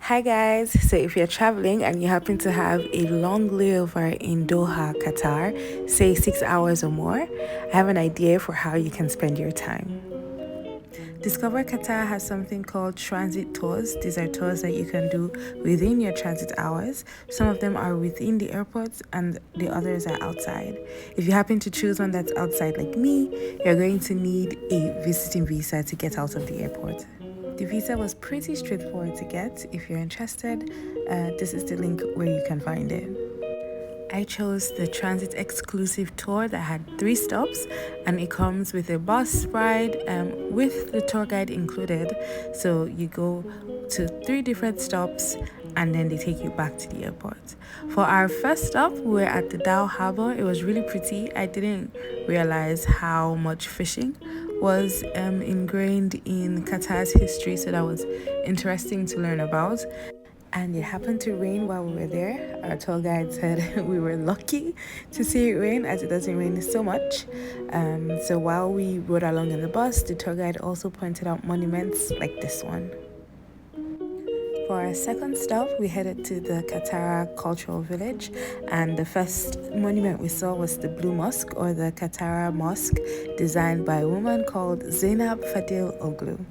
Hi guys, so if you're traveling and you happen to have a long layover in Doha, Qatar, say 6 hours or more, I have an idea for how you can spend your time. Discover Qatar has something called transit tours. These are tours that you can do within your transit hours. Some of them are within the airports and the others are outside. If you happen to choose one that's outside like me, you're going to need a visiting visa to get out of the airport. The visa was pretty straightforward to get. If you're interested, this is the link where you can find it. I chose the transit exclusive tour that had 3 stops, and it comes with a bus ride with the tour guide included. So you go to 3 different stops and then they take you back to the airport. For our first stop, we were at the Doha Harbor. It was really pretty. I didn't realize how much fishing was ingrained in Qatar's history, so that was interesting to learn about. And it happened to rain while we were there. Our tour guide said we were lucky to see it rain, as it doesn't rain so much. So while we rode along in the bus, the tour guide also pointed out monuments like this one. For our second stop, we headed to the Qatar Cultural Village, and the first monument we saw was the Blue Mosque, or the Qatar Mosque, designed by a woman called Zainab Fadil Oglu.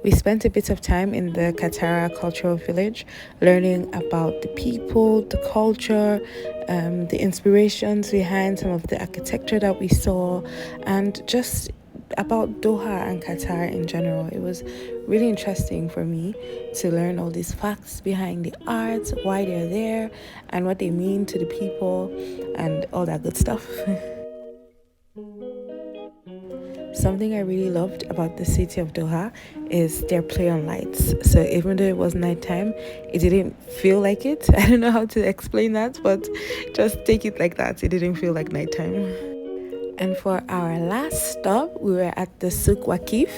We spent a bit of time in the Qatar Cultural Village learning about the people, the culture, the inspirations behind some of the architecture that we saw, and just about Doha and Qatar in general. It was really interesting for me to learn all these facts behind the art, why they're there, and what they mean to the people, and all that good stuff. Something I really loved about the city of Doha is their play on lights. So even though it was nighttime, it didn't feel like it. I don't know how to explain that, but just take it like that. It didn't feel like nighttime. And for our last stop, we were at the Souk Waqif.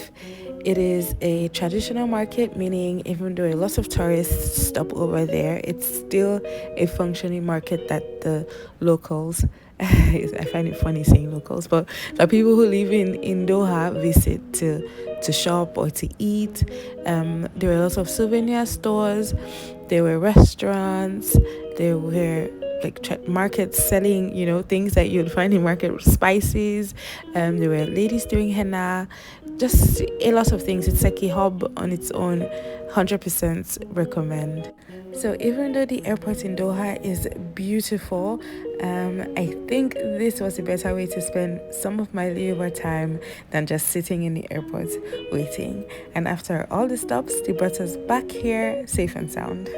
It is a traditional market, meaning even though a lot of tourists stop over there, it's still a functioning market that the locals, I find it funny saying locals, but the people who live in Doha visit to shop or to eat. There were lots of souvenir stores, there were restaurants, there were like markets selling things that you'd find in market, spices. There were ladies doing henna, just a lot of things. It's like a hub on its own. 100% recommend. So even though the airport in Doha is beautiful, I think this was a better way to spend some of my layover time than just sitting in the airport waiting. And after all the stops, they brought us back here safe and sound.